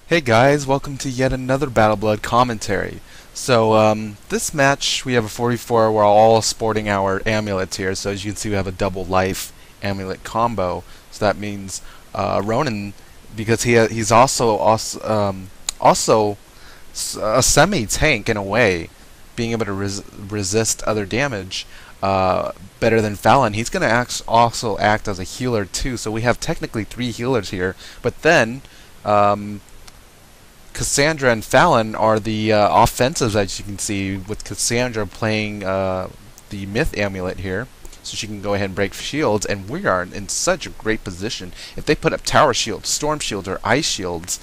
Hey guys, welcome to yet another Battleblood commentary. So, this match we have a 44. We're all sporting our amulets here. So as you can see, we have a double life amulet combo. So that means Ronan, because he's also a semi tank in a way, being able to resist other damage better than Fallon. He's going to also act as a healer too. So we have technically three healers here. But then. Cassandra and Fallon are the offensives, as you can see, with Cassandra playing the Myth Amulet here. So she can go ahead and break shields, and we are in such a great position. If they put up tower shields, storm shields, or ice shields,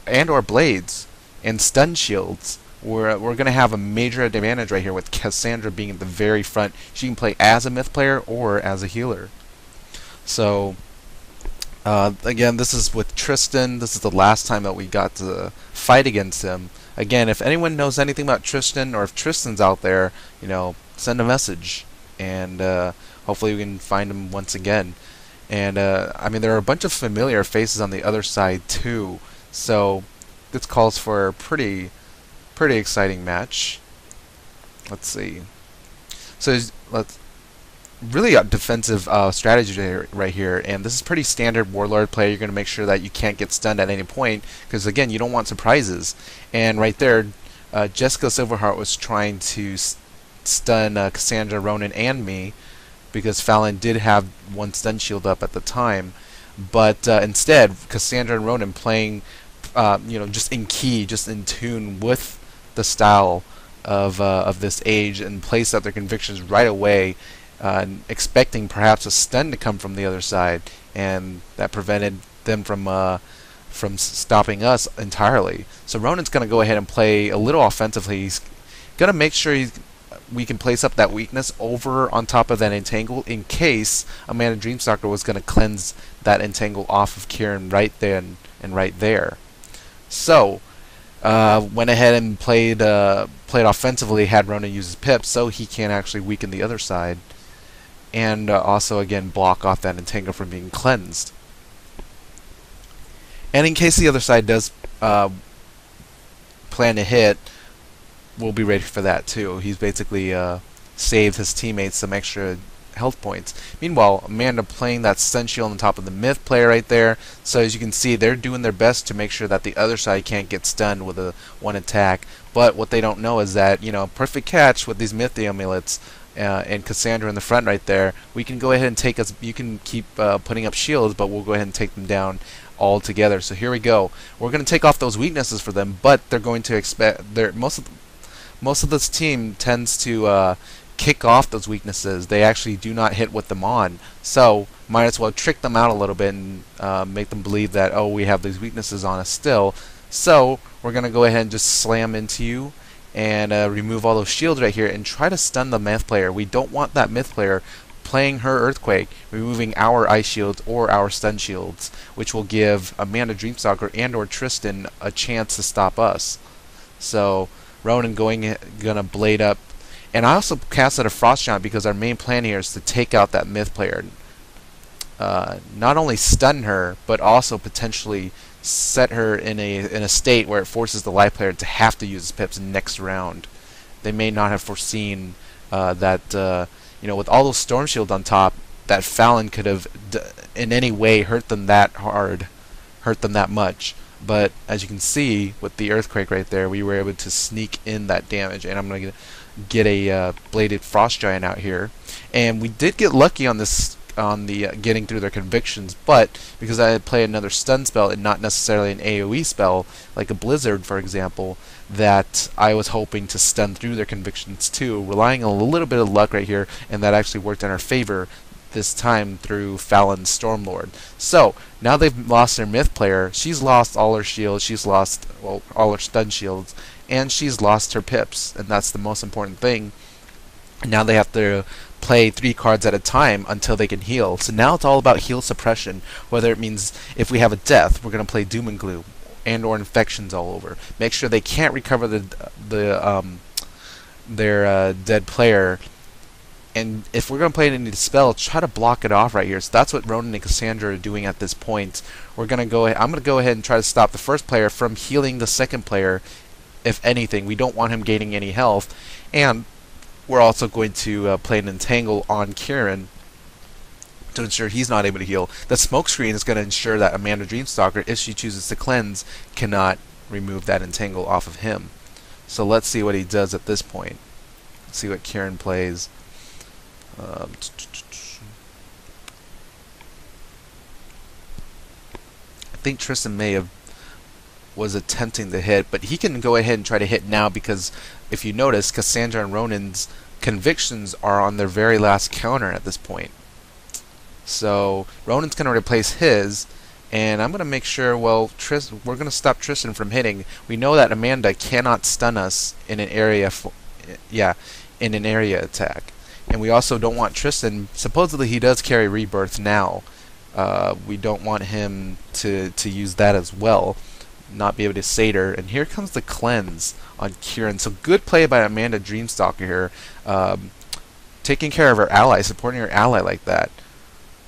and or blades, and stun shields, we're going to have a major advantage right here with Cassandra being at the very front. She can play as a Myth player or as a healer. So again, this is with Tristan. This is the last time that we got to fight against him. Again, if anyone knows anything about Tristan, or if Tristan's out there, send a message, and hopefully we can find him once again. And I mean, there are a bunch of familiar faces on the other side too, so this calls for a pretty exciting match. Let's see. So let's really a defensive strategy right here, and this is pretty standard warlord play. You're going to make sure that you can't get stunned at any point, because again, you don't want surprises. And right there, Jessica Silverheart was trying to stun Cassandra, Ronan, and me, because Fallon did have one stun shield up at the time. But instead, Cassandra and Ronan playing, just in key, just in tune with the style of this age, and placed out their convictions right away. Expecting perhaps a stun to come from the other side, and that prevented them from stopping us entirely. So Ronan's going to go ahead and play a little offensively. He's going to make sure we can place up that weakness over on top of that entangle, in case Amanda Dreamstalker was going to cleanse that entangle off of Kieran right then and right there. So went ahead and played offensively, had Ronan use his pips so he can actually weaken the other side, and also again block off that entangle from being cleansed. And in case the other side does plan to hit, we'll be ready for that too. He's basically saved his teammates some extra health points. Meanwhile, Amanda playing that stun shield on top of the Myth player right there. So as you can see, they're doing their best to make sure that the other side can't get stunned with a one attack. But what they don't know is that, perfect catch with these Myth amulets, and Cassandra in the front right there, we can go ahead and take us. You can keep putting up shields, but we'll go ahead and take them down all together. So here we go. We're going to take off those weaknesses for them, but they're going to expect. Most of this team tends to kick off those weaknesses. They actually do not hit with them on. So might as well trick them out a little bit and make them believe that, oh, we have these weaknesses on us still. So we're going to go ahead and just slam into you and remove all those shields right here and try to stun the Myth player. We don't want that Myth player playing her Earthquake, removing our ice shields or our stun shields, which will give Amanda Dreamstalker and or Tristan a chance to stop us. So Ronan gonna blade up, and I also casted a Frost Giant because our main plan here is to take out that Myth player. Not only stun her, but also potentially set her in a state where it forces the life player to have to use his pips next round. They may not have foreseen that with all those storm shields on top, that Fallon could have in any way hurt them that hard, hurt them that much. But as you can see with the Earthquake right there, we were able to sneak in that damage, and I'm going to get a bladed Frost Giant out here. And we did get lucky on this, on the getting through their convictions, but because I had played another stun spell and not necessarily an AoE spell like a Blizzard, for example, that I was hoping to stun through their convictions too, relying on a little bit of luck right here, and that actually worked in our favor this time through Fallon's Stormlord. So now they've lost their Myth player. She's lost all her shields, she's lost all her stun shields, and she's lost her pips, and that's the most important thing. Now they have to play 3 cards at a time until they can heal. So now it's all about heal suppression, whether it means if we have a death, we're going to play Doom and Gloom and or infections all over. Make sure they can't recover their dead player And if we're going to play any dispel, try to block it off right here. So that's what Ronan and Cassandra are doing at this point. We're going to go ahead, I'm going to go ahead and try to stop the first player from healing the second player. If anything, we don't want him gaining any health. And we're also going to play an entangle on Kieran to ensure he's not able to heal. The smoke screen is going to ensure that Amanda Dreamstalker, if she chooses to cleanse, cannot remove that entangle off of him. So let's see what he does at this point. Let's see what Kieran plays. I think Tristan was attempting to hit, but he can go ahead and try to hit now, because if you notice, Cassandra and Ronan's convictions are on their very last counter at this point. So Ronan's going to replace his, and I'm going to make sure, well, we're going to stop Tristan from hitting. We know that Amanda cannot stun us in an area, in an area attack. And we also don't want Tristan, supposedly he does carry Rebirth now. We don't want him to use that as well, not be able to Satyr. And here comes the cleanse on Kieran. So good play by Amanda Dreamstalker here, taking care of her ally, supporting her ally like that.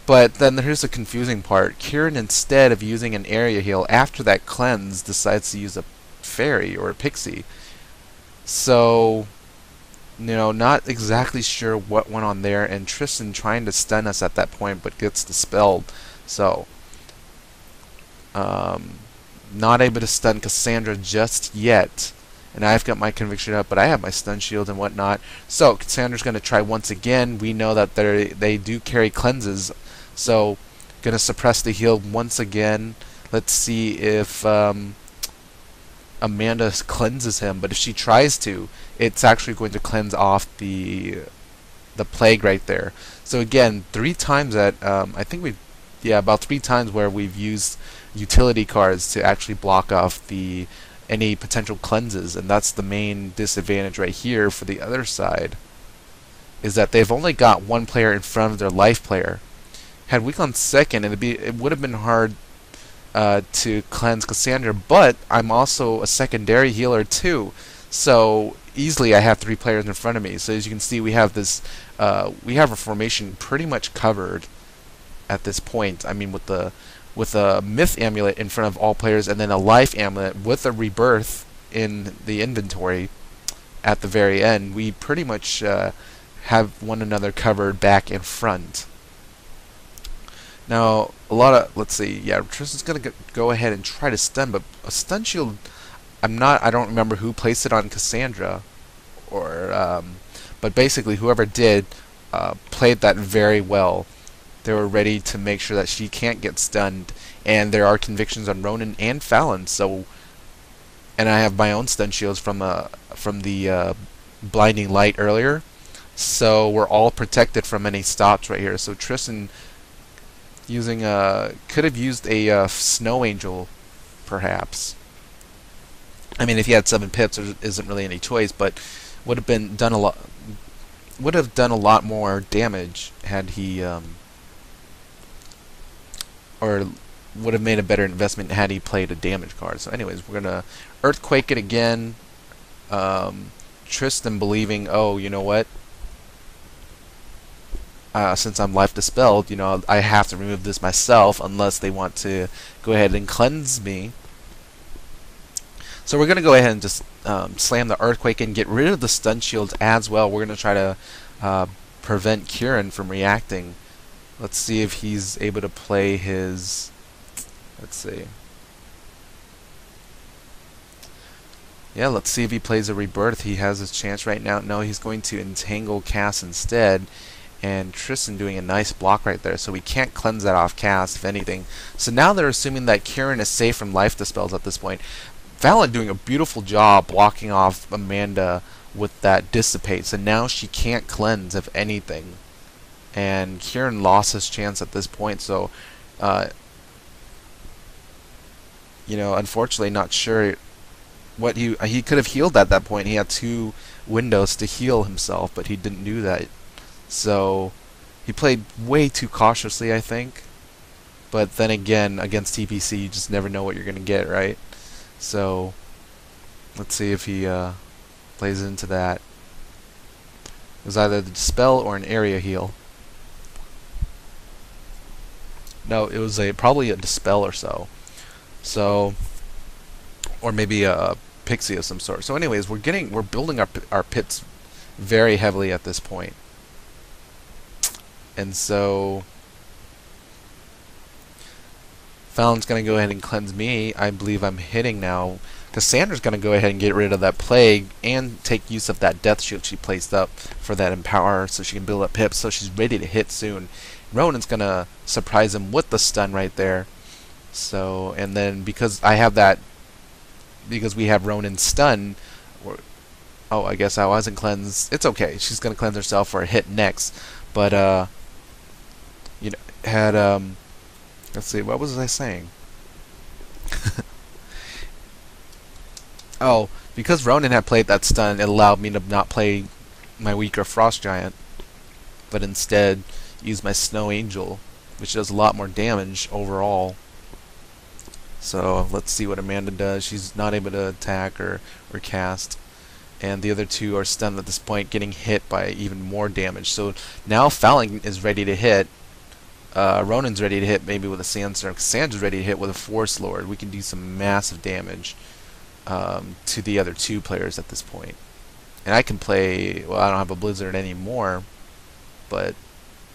But then here's the confusing part. Kieran, instead of using an area heal after that cleanse, decides to use a fairy or a pixie. So, you know, not exactly sure what went on there, and Tristan trying to stun us at that point but gets dispelled. So not able to stun Cassandra just yet, and I've got my conviction up, but I have my stun shield and whatnot. So Cassandra's going to try once again. We know that they do carry cleanses, so gonna suppress the heal once again. Let's see if Amanda cleanses him, but if she tries to, it's actually going to cleanse off the plague right there. So again, 3 times that I think about 3 times where we've used utility cards to actually block off any potential cleanses, and that's the main disadvantage right here for the other side, is that they've only got 1 player in front of their life player. Had we gone second, it would have been hard to cleanse Cassandra, but I'm also a secondary healer too, so easily I have 3 players in front of me. So as you can see, we have this we have a formation pretty much covered at this point. I mean, with a myth amulet in front of all players, and then a life amulet with a rebirth in the inventory at the very end, we pretty much have one another covered back and front. Now, let's see, yeah, Tristan's gonna go ahead and try to stun, but a stun shield, I don't remember who placed it on Cassandra, but basically whoever did played that very well. They were ready to make sure that she can't get stunned, and there are convictions on Ronan and Fallon. So, and I have my own stun shields from the blinding light earlier, so we're all protected from any stops right here. So Tristan could have used a snow angel, perhaps. I mean, if he had 7 pips, there isn't really any choice, but would have done a lot more damage had he or would have made a better investment had he played a damage card. So anyways, we're gonna earthquake it again. Tristan believing, oh, you know what, since I'm life dispelled, you know, I have to remove this myself unless they want to go ahead and cleanse me. So we're going to go ahead and just slam the earthquake and get rid of the stun shields as well. We're going to try to prevent Kieran from reacting. Let's see if he's able to play his... Let's see. Yeah, let's see if he plays a rebirth. He has his chance right now. No, he's going to entangle Cass instead. And Tristan doing a nice block right there, so we can't cleanse that off Cass, if anything. So now they're assuming that Kieran is safe from life dispels at this point. Fallon doing a beautiful job blocking off Amanda with that dissipate, so now she can't cleanse, if anything. And Kieran lost his chance at this point, so you know, unfortunately not sure what he could have healed at that point. He had 2 windows to heal himself, but he didn't do that. So he played way too cautiously, I think. But then again, against TPC, you just never know what you're going to get, right? So let's see if he plays into that. It was either the dispel or an area heal. No, it was probably a dispel or so. So, or maybe a pixie of some sort. So, anyways, we're building our pits very heavily at this point. And so Fallon's going to go ahead and cleanse me. I believe I'm hitting now. Cassandra's going to go ahead and get rid of that plague and take use of that death shield she placed up for that empower so she can build up pips so she's ready to hit soon. Ronan's going to surprise him with the stun right there. So, and then because I have that, because we have Ronan stun, oh, I guess I wasn't cleansed. It's okay. She's going to cleanse herself for a hit next. But, you know, had, let's see, what was I saying? Oh, because Ronan had played that stun, it allowed me to not play my weaker Frost Giant, but instead use my Snow Angel, which does a lot more damage overall. So let's see what Amanda does. She's not able to attack or cast. And the other two are stunned at this point, getting hit by even more damage. So now Fallon is ready to hit. Ronan's ready to hit maybe with a Sandstorm. Cassandra's ready to hit with a Force Lord. We can do some massive damage to the other two players at this point. And I can play, well, I don't have a Blizzard anymore, but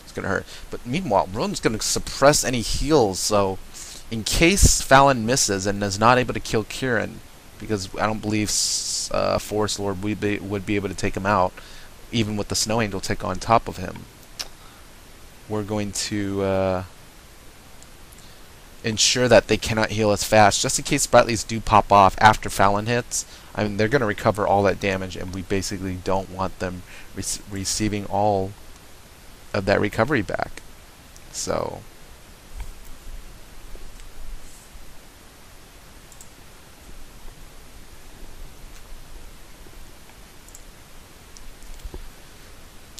it's going to hurt. But meanwhile, Ronan's going to suppress any heals, so in case Fallon misses and is not able to kill Kieran, because I don't believe Force Lord would be able to take him out, even with the Snow Angel tick on top of him. We're going to ensure that they cannot heal as fast, just in case Sprightlies do pop off after Fallon hits. I mean, they're going to recover all that damage, and we basically don't want them receiving all of that recovery back. So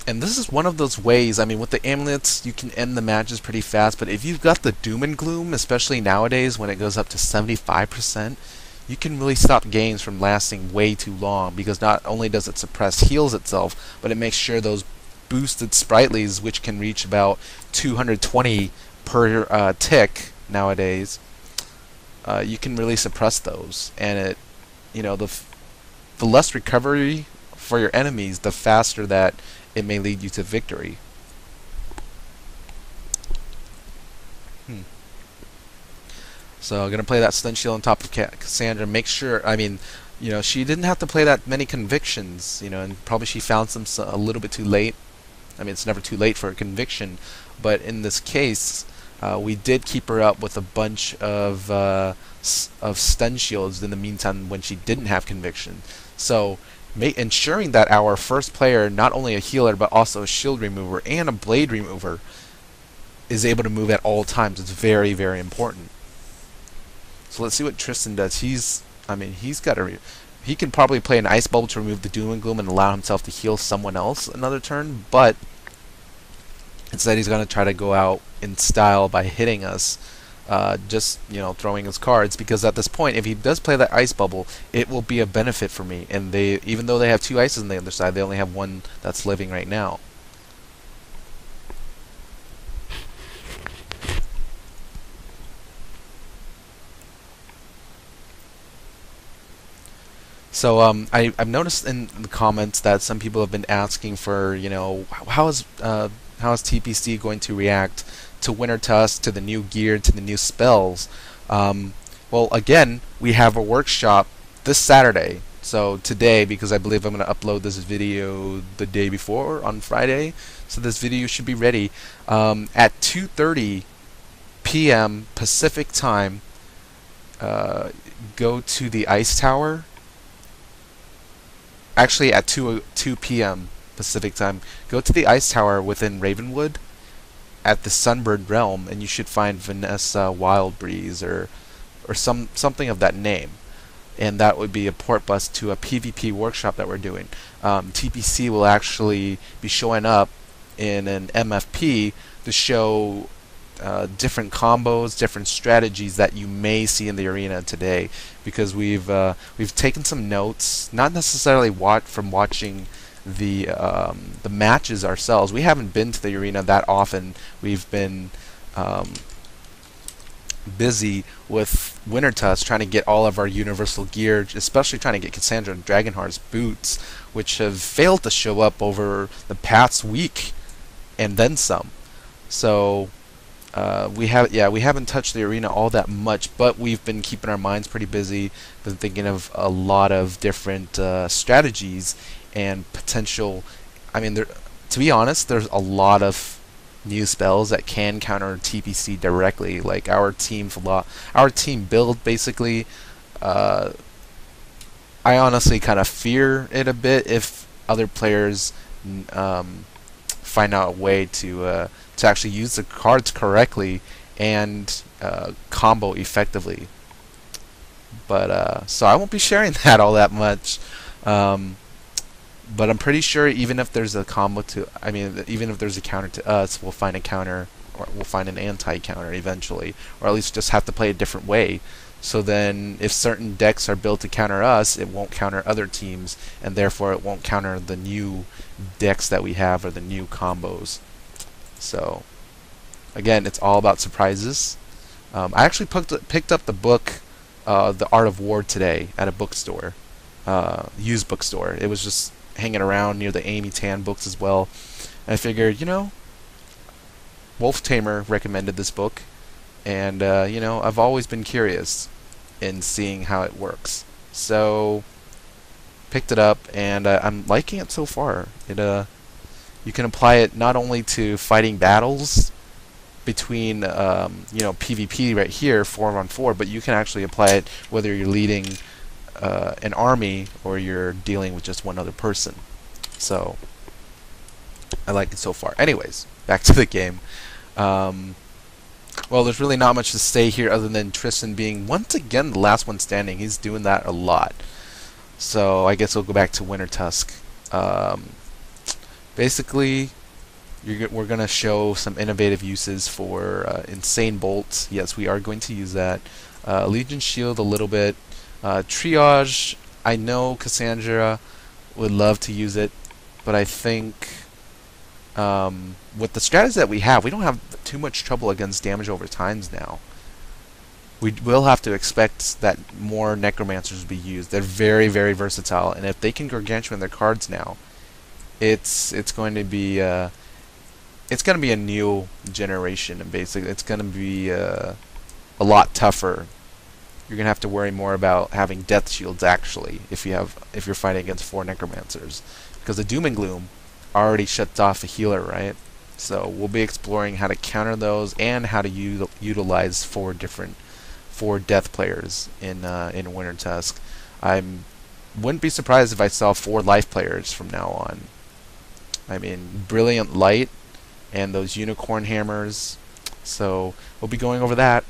and this is one of those ways, I mean, with the amulets, you can end the matches pretty fast, but if you've got the Doom and Gloom, especially nowadays when it goes up to 75%, you can really stop games from lasting way too long, because not only does it suppress heals itself, but it makes sure those boosted Sprightlies, which can reach about 220 per tick nowadays, you can really suppress those. And it, you know, the less recovery for your enemies, the faster that it may lead you to victory. So I'm going to play that Stun Shield on top of Cassandra. Make sure, I mean, you know, she didn't have to play that many convictions, you know, and probably she found some a little bit too late. I mean, it's never too late for a conviction, but in this case, we did keep her up with a bunch of stun shields in the meantime when she didn't have conviction. So ensuring that our first player, not only a healer but also a shield remover and a blade remover, is able to move at all times is very, very important. So let's see what Tristan does. He can probably play an Ice Bubble to remove the Doom and Gloom and allow himself to heal someone else another turn, but instead he's going to try to go out in style by hitting us, just, you know, throwing his cards, because at this point, if he does play that Ice Bubble, it will be a benefit for me. And they, even though they have two ices on the other side, they only have one that's living right now. So I've noticed in the comments that some people have been asking for, you know, how is TPC going to react to Winter Tusk, to the new gear, to the new spells? Well, again, we have a workshop this Saturday. So today, because I believe I'm going to upload this video the day before, on Friday, so this video should be ready at 2:30 p.m. Pacific time. Go to the Ice Tower. Actually, at 2 p.m. Pacific time, go to the Ice Tower within Ravenwood at the Sunbird Realm, and you should find Vanessa Wildbreeze or something of that name. And that would be a port bus to a PvP workshop that we're doing. TPC will actually be showing up in an MFP to show different combos, different strategies that you may see in the arena today, because we've taken some notes, not necessarily from watching the matches ourselves. We haven't been to the arena that often. We've been busy with Wintertusk trying to get all of our universal gear, especially trying to get Cassandra and Dragonheart's boots, which have failed to show up over the past week and then some. So we haven't touched the arena all that much, but we've been keeping our minds pretty busy, been thinking of a lot of different strategies and potential. I mean, to be honest, there's a lot of new spells that can counter TPC directly. Like our team build, basically. I honestly kind of fear it a bit if other players find out a way to actually use the cards correctly and combo effectively. But so I won't be sharing that all that much. But I'm pretty sure even if there's a combo even if there's a counter to us, we'll find a counter, or we'll find an anti-counter eventually, or at least just have to play a different way. So then if certain decks are built to counter us, it won't counter other teams, and therefore it won't counter the new decks that we have or the new combos. So again, it's all about surprises. I actually picked up the book, The Art of War, today at a bookstore, used bookstore. It was just hanging around near the Amy Tan books as well. And I figured, Wolf Tamer recommended this book, and I've always been curious in seeing how it works. So picked it up, and I'm liking it so far. You can apply it not only to fighting battles between PvP right here, 4-on-4, but you can actually apply it whether you're leading an army or you're dealing with just one other person. So I like it so far. Anyways, back to the game. Well, there's really not much to say here other than Tristan being once again the last one standing. He's doing that a lot. So I guess we'll go back to Wintertusk. Basically, we're going to show some innovative uses for Insane Bolt. Yes, we are going to use that. Legion Shield a little bit. Triage, I know Cassandra would love to use it, but I think with the strategies that we have, we don't have too much trouble against damage over times now. We will have to expect that more Necromancers will be used. They're very, very versatile, and if they can gargantuan their cards now, it's going to be a new generation, and basically it's going to be a lot tougher. You're gonna have to worry more about having death shields actually if you're fighting against 4 Necromancers, because the Doom and Gloom already shuts off a healer, right? So we'll be exploring how to counter those and how to utilize 4 death players in Wintertusk. I wouldn't be surprised if I saw 4 life players from now on. I mean, Brilliant Light and those Unicorn Hammers. So we'll be going over that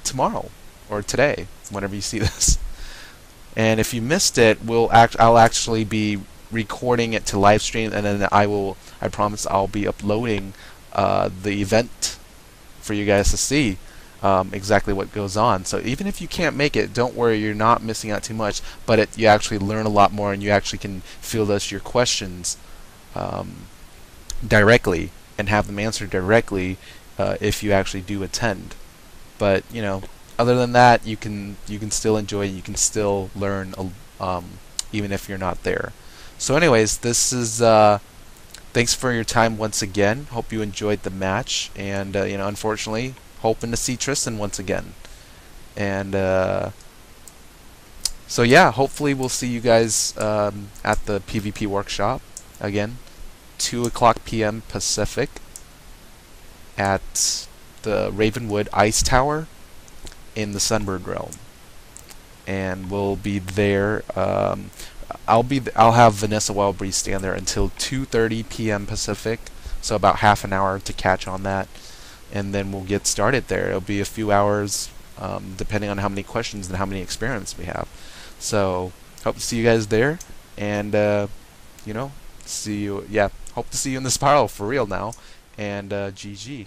tomorrow. Or today, whenever you see this. And if you missed it, I'll actually be recording it to live stream, and then I promise I'll be uploading the event for you guys to see exactly what goes on. So even if you can't make it, don't worry, you're not missing out too much, but you actually learn a lot more, and you actually can field us your questions directly and have them answered directly if you actually do attend. But other than that, you can still enjoy it. You can still learn, even if you're not there. So, anyways, this is thanks for your time once again. Hope you enjoyed the match, and unfortunately, hoping to see Tristan once again. And so yeah, hopefully we'll see you guys at the PvP workshop again, 2:00 p.m. Pacific at the Ravenwood Ice Tower in the Sunbird Realm, and we'll be there. I'll have Vanessa Wildbreeze stand there until 2:30 p.m. Pacific, so about half an hour to catch on that, and then we'll get started there. It'll be a few hours, depending on how many questions and how many experiments we have. So hope to see you guys there, and see you. Yeah, hope to see you in the spiral for real now, and GG.